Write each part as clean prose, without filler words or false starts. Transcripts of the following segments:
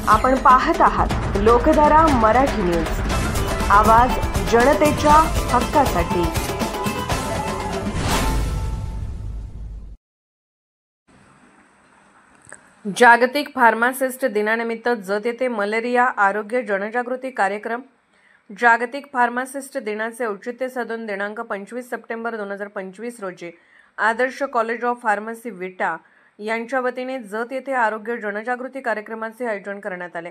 आपण पाहत आहात लोकधारा मराठी न्यूज, आवाज जनतेच्या हक्कासाठी। जागतिक फार्मासिस्ट दिनानिमित्त जत येथे मलेरिया आरोग्य जनजागृती कार्यक्रम। जागतिक फार्मासिस्ट दिनाचे औचित्य साधून दिनांक 25 सप्टेंबर 2025 रोजी आदर्श कॉलेज ऑफ फार्मसी विटा यांच्या वतीने जत येथे आरोग्य जनजागृती कार्यक्रमाचे आयोजन करण्यात आले।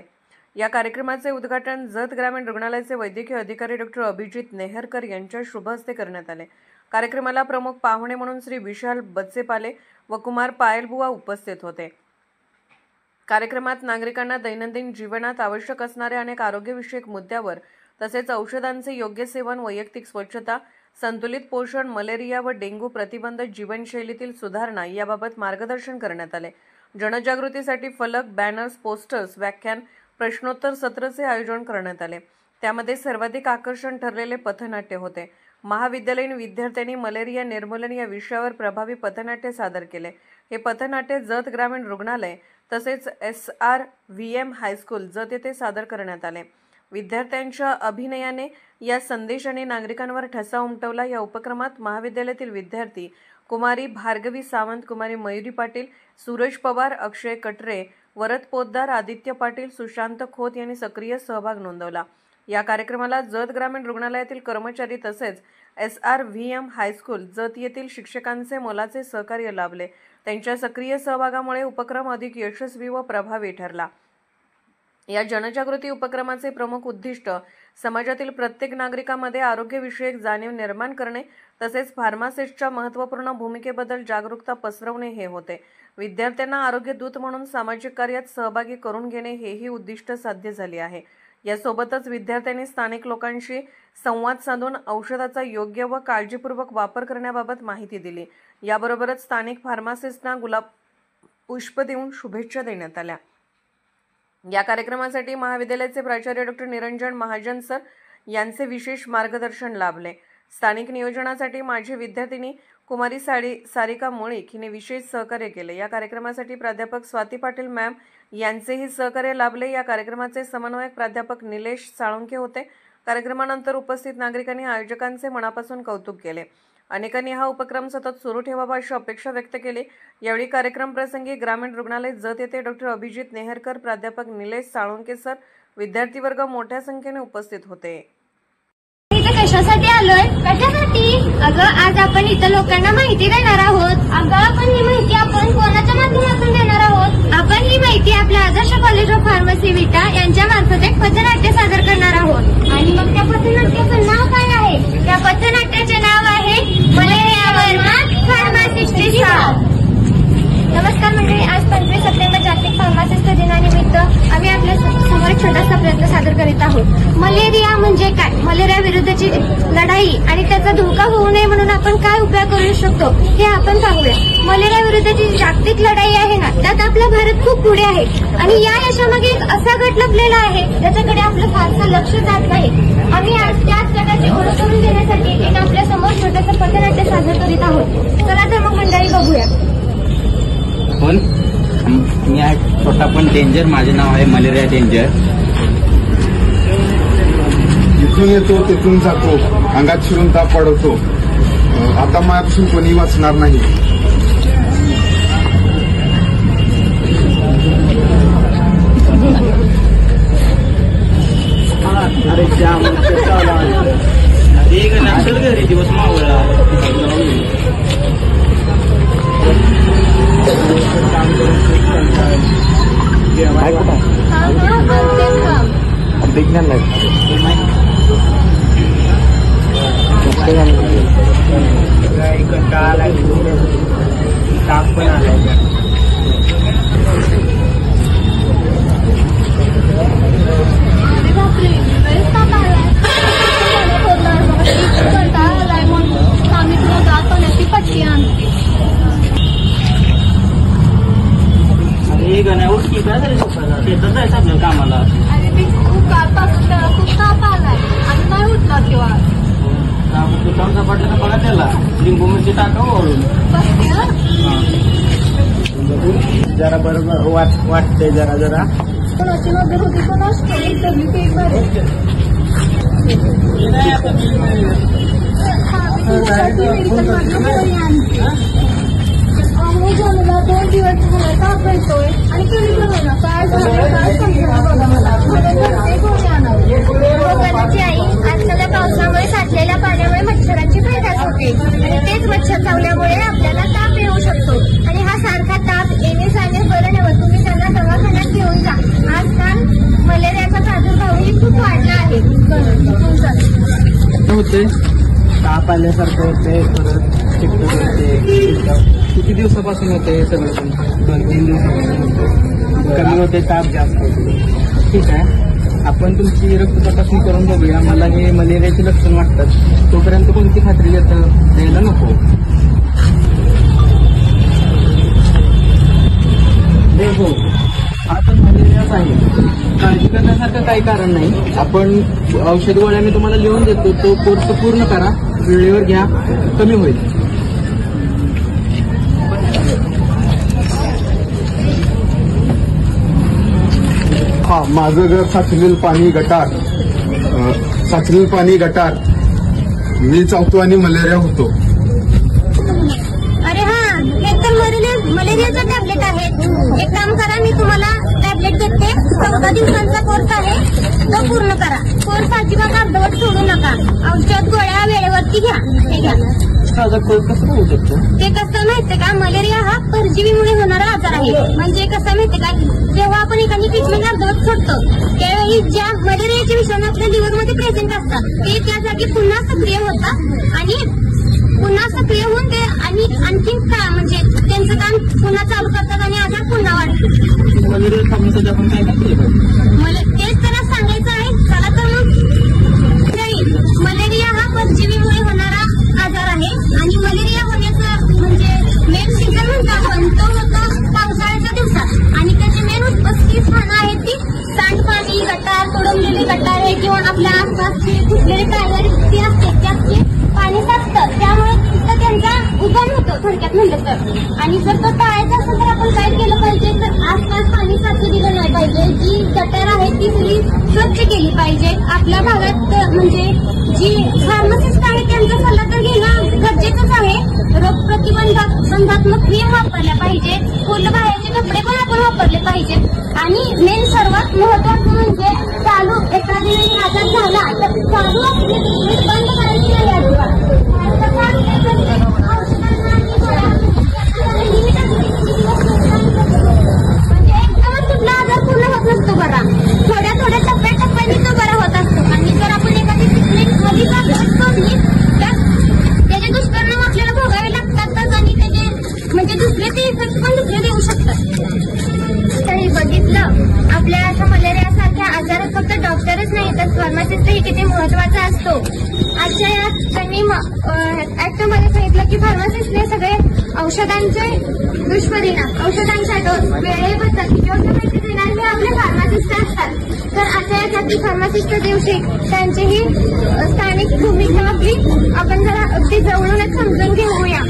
या कार्यक्रमाचे उद्घाटन जत ग्रामीण रुग्णालयाचे वैद्यकीय अधिकारी डॉक्टर अभिजित नेहरकर यांच्या शुभ हस्ते करण्यात आले। कार्यक्रमाला प्रमुख पाहुणे म्हणून श्री विशाल बच्चेपाले व कुमार पायलबुवा उपस्थित होते। कार्यक्रमात नागरिकांना दैनंदिन जीवनात आवश्यक असणाऱ्या अनेक आरोग्यविषयक मुद्द्यावर तसेच औषधांचे योग्य सेवन, वैयक्तिक स्वच्छता, संतुलित पोषण, मलेरिया व डेंग्यू प्रतिबंध, जीवनशैलीतील सुधारणा याबाबत मार्गदर्शन करण्यात आले। जनजागृतीसाठी फलक, बॅनर्स, पोस्टर्स, व्याख्यान, प्रश्नोत्तर सत्राचे आयोजन करण्यात आले। त्यामध्ये सर्वाधिक आकर्षण ठरलेले पथनाट्य होते। महाविद्यालयीन विद्यार्थ्यांनी मलेरिया निर्मूलन या विषयावर प्रभावी पथनाट्य सादर केले। हे पथनाट्य जत ग्रामीण रुग्णालय तसेच SRVM हायस्कूल जत येथे सादर करण्यात आले। विद्यार्थ्यांच्या अभिनयाने या संदेशाने नागरिकांवर ठसा उमटवला। या उपक्रमात महाविद्यालयातील विद्यार्थी कुमारी भार्गवी सावंत, कुमारी मयुरी पाटील, सूरज पवार, अक्षय कटरे, वरद पोद्दार, आदित्य पाटील, सुशांत खोत यांनी सक्रिय सहभाग नोंदवला। या कार्यक्रमाला जत ग्रामीण रुग्णालयातील कर्मचारी तसेच SRVM हायस्कूल जत येथील शिक्षकांचे मोलाचे सहकार्य लाभले। त्यांच्या सक्रिय सहभागामुळे उपक्रम अधिक यशस्वी व प्रभावी ठरला। या जनजागृती उपक्रमाचे प्रमुख उद्दिष्ट समाजातील प्रत्येक नागरिकांमध्ये आरोग्यविषयक जाणीव निर्माण करणे तसेच फार्मासिस्टच्या महत्त्वपूर्ण भूमिकेबद्दल जागरूकता पसरवणे हे होते। विद्यार्थ्यांना आरोग्य दूत म्हणून सामाजिक कार्यात सहभागी करून घेणे हेही उद्दिष्ट साध्य झाले आहे। यासोबतच विद्यार्थ्यांनी स्थानिक लोकांशी संवाद साधून औषधाचा योग्य व काळजीपूर्वक वापर करण्याबाबत माहिती दिली। याबरोबरच स्थानिक फार्मासिस्टना गुलाब पुष्प देऊन शुभेच्छा देण्यात आल्या। या कार्यक्रमासाठी महाविद्यालयाचे प्राचार्य डॉक्टर निरंजन महाजन सर यांचे विशेष मार्गदर्शन लाभले। स्थानिक नियोजनासाठी माझी विद्यार्थिनी कुमारी सारिका मुळीक हिने विशेष सहकार्य केले। या कार्यक्रमासाठी प्राध्यापक स्वाती पाटील मॅम यांचेही सहकार्य लाभले। या कार्यक्रमाचे समन्वयक प्राध्यापक निलेश साळुंके होते। कार्यक्रमानंतर उपस्थित नागरिकांनी आयोजकांचे मनापासून कौतुक केले। अनेकांनी हा उपक्रम सतत सुरू ठेवावा अशी अपेक्षा व्यक्त केली। यावेळी कार्यक्रम प्रसंगी ग्रामीण रुग्णालय जत येथे डॉक्टर अभिजित नेहरकर, प्राध्यापक निलेश साळुंके सर, विद्यार्थी वर्ग मोठ्या संख्येने उपस्थित होते। कशासाठी आलोय? कशासाठी? अगं, आज आपण इथं लोकांना माहिती देणार आहोत। अगं, आपण ही माहिती आपण कोणाच्या माध्यमातून देणार आहोत? आपण ही माहिती आपल्या आदर्श कॉलेज ऑफ फार्मसी विटा यांच्या मार्फत एक पथनाट्य सादर करणार आहोत। आणि मग त्या पथनाट्याचं नाव काय आहे? त्या पथनाट्याचे नाव आहे मलेरियावर मात, फार्मासिस्टची साथ। नमस्कार मंडळी, आज 25 सप्टेंबर जागतिक फार्मासिस्ट दिनानिमित्त आम्ही आपल्या समोर एक छोटासा प्रयत्न सादर करीत आहोत। मलेरिया म्हणजे काय? मलेरिया विरुद्धची लढाई आणि त्याचा धोका होऊ नये म्हणून आपण काय उपाय करू शकतो हे आपण पाहूया। मलेरिया विरुद्धची जागतिक लढाई आहे ना, त्यात आपला भारत खूप पुढे आहे आणि या यशामागे एक असा गट लपलेला आहे ज्याच्याकडे आपलं फारसं लक्ष जात नाही। आम्ही आज त्याच गटाची ओळख करून देण्यासाठी एक आपल्या समोर छोटंसं पथनाट्य सादर करीत आहोत। चला तर मग मंडळी बघूया। मी आहे छोटा पण डेंजर, माझे नाव आहे मलेरिया डेंजर। इथून येतो तिथून जातो, अंगात शिरून ताप पडवतो, आता माझ्यापासून कोणी वाचणार नाही। दिवस मावळा ताप पण आला। शेतात जायचं आपल्याला कामाला। अरे मी खूप ताप आलाय आणि नाही उठला किंवा काम सापडलं का बघा, त्याला लिंबू मिरची टाका वळून जरा बरोबर वाटतंय जरा कोणाची नजर होती कोणाच झालेला 2 दिवस झाला ताप येतोय आणि केली बघा काय झालं काय समजा बघा मला गोळी आणावी. आई आजकाल पावसामुळे साठलेल्या पाण्यामुळे मच्छरांची पैदास होते आणि तेच मच्छर चावल्यामुळे आपल्याला ताप येऊ शकतो आणि हा सारखा ताप येणे जाणे बरं नव्हतं. तुम्ही त्यांना दवाखान्यात घेऊन जा. आजकाल मलेरियाचा प्रादुर्भावही खूप वाढला आहे. होते ताप आल्यासारखं होते, परत चिकट होते. किती दिवसापासून होते हे सगळं? 2-3 दिवसापासून कमी होते, ताप जास्त होते. ठीक आहे, आपण तुमची रक्त तपासणी करून बघूया. मला हे मलेरियाचे लक्षण वाटतात, तोपर्यंत कोणती खात्री द्यायला नको. हो, आता मलेरियाच आहे, काळजी करण्यासारखं काही कारण नाही. आपण औषध गोळ्या मी तुम्हाला लिहून देतो, तो कोर्स पूर्ण करा, वेळेवर घ्या, कमी होईल. हा, माझं घर साचलेलं पाणी गटार मी चावतो आणि मलेरिया होतो. अरे हा, एक तर मलेरियाचा टॅबलेट आहे. एक काम करा, मी तुम्हाला टॅबलेट देते. 14 दिवसांचा कोर्स आहे, तो पूर्ण करा. कोर्स अजिबात अर्धवट सोडू नका. औषध गोळ्या वेळेवरती घ्या. हे घ्या. साधा कोर्स कसं होऊ शकतो? ते कसं माहितीये का, मलेरिया हा परजीवीमुळे होणारा आजार आहे. म्हणजे कसं माहितीये का, जेव्हा आपण एखादी ट्रीटमेंट अर्धवट सोडतो त्यावेळी ज्या मलेरियाचे विषाणू आपल्या लिव्हरमध्ये प्रेझेंट असतात ते त्या जागी पुन्हा सक्रिय होतात आणि पुन्हा सक्रिय होऊन ते आणि आणखीन का म्हणजे त्यांचं काम पुन्हा चालू करतात आणि आजार पुन्हा वाढतो. मलेरिया थांबण्यासाठी आपण काय केलं पाहिजे? मला तेच त्याला सांगायचं आहे. चला तर मग नाही, मलेरिया हा परजीवीमुळे होणारा आजार आहे आणि मलेरिया होण्याचं म्हणजे मेन सीझन म्हणतो आपण तो होतो पावसाळ्याच्या दिवसात आणि त्याची मेन उत्पत्ती स्थानं आहेत ती सांडपाणी, गटार, तोडवलेले गटारे किंवा आपल्या आसपासचे कुठलेले टायर असते त्याचे पाणी साचतं, त्यामुळे तिथं त्यांचा उगम होतो थोडक्यात म्हणलं तर. आणि जर तो टाळायचा असेल तर आपण काय केलं पाहिजे, तर आसपास पाणी साचू दिलं नाही पाहिजे. जी गटार आहे ती सगळी स्वच्छ केली पाहिजे. आपल्या भागात म्हणजे जी फार्मासिस्ट आहे त्यांचा सल्ला तर घेणं गरजेचंच आहे. रोग प्रतिबंधात्मक क्रीम वापरल्या पाहिजे. फुलबाहेरचे कपडे पण आपण वापरले पाहिजेत आणि मेन सर्वात महत्वाचं म्हणजे चालू एखादी आजार झाला तर चालू ट्रीटमेंट बंद करायची नाही अजिबात. म्हणजे एकदमच कुठला आजार पूर्ण होत नसतो बरा, थोड्या टप्प्याटप्प्याने तो बरा होत असतो. आणि जर आपण एखादी ट्रीटमेंट मध्ये सोडली तर त्याचे दुष्परिणाम आपल्याला भोगावे लागतातच आणि त्याचे म्हणजे दुसरे ते इफेक्ट पण दुसरे देऊ शकतात. तरी बघितलं आपल्या अशा मलेरियासारख्या आजारात फक्त डॉक्टरच नाही तर फार्मासिस्टही किती महत्वाचा असतो. आजच्या या त्यांनी ऍक्टमध्ये सांगितलं की फार्मासिस्टने सगळे औषधांचे दुष्परिणाम, औषधांच्या डोस वेळेबद्दल योग्य माहिती देणारे आपले फार्मासिस्ट असतात. तर अशा यासाठी फार्मासिस्ट दिवशी त्यांचीही स्थानिक भूमिका आपली आपण जरा अगदी जवळूनच समजून घेऊया.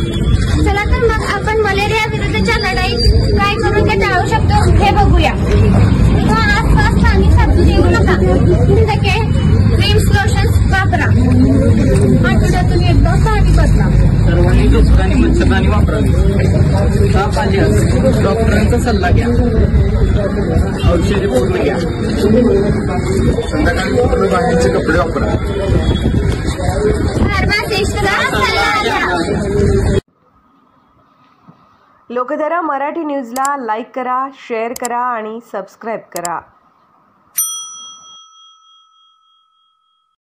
चला तर मग आपण मलेरिया विरुद्धच्या लढाईत काय करून ते टाळू शकतो हे बघूया. तो आसपास पाणी साचू देऊ नका. क्रीम्स लोशन्स वापरा. आठवड्यातून एकदा पाणी बदला. सर्वांनी डॉक्टर आणि मच्छरदाणी वापरावी. ताप आली असेल डॉक्टरांचा सल्ला घ्या. औषधे पूर्ण घ्या. संध्याकाळी पूर्ण बाहेरचे कपडे वापरा. फार्मासिस्टला सल्ला द्या. लोकधारा मराठी न्यूजला लाईक करा, शेअर करा आणि सबस्क्राईब करा.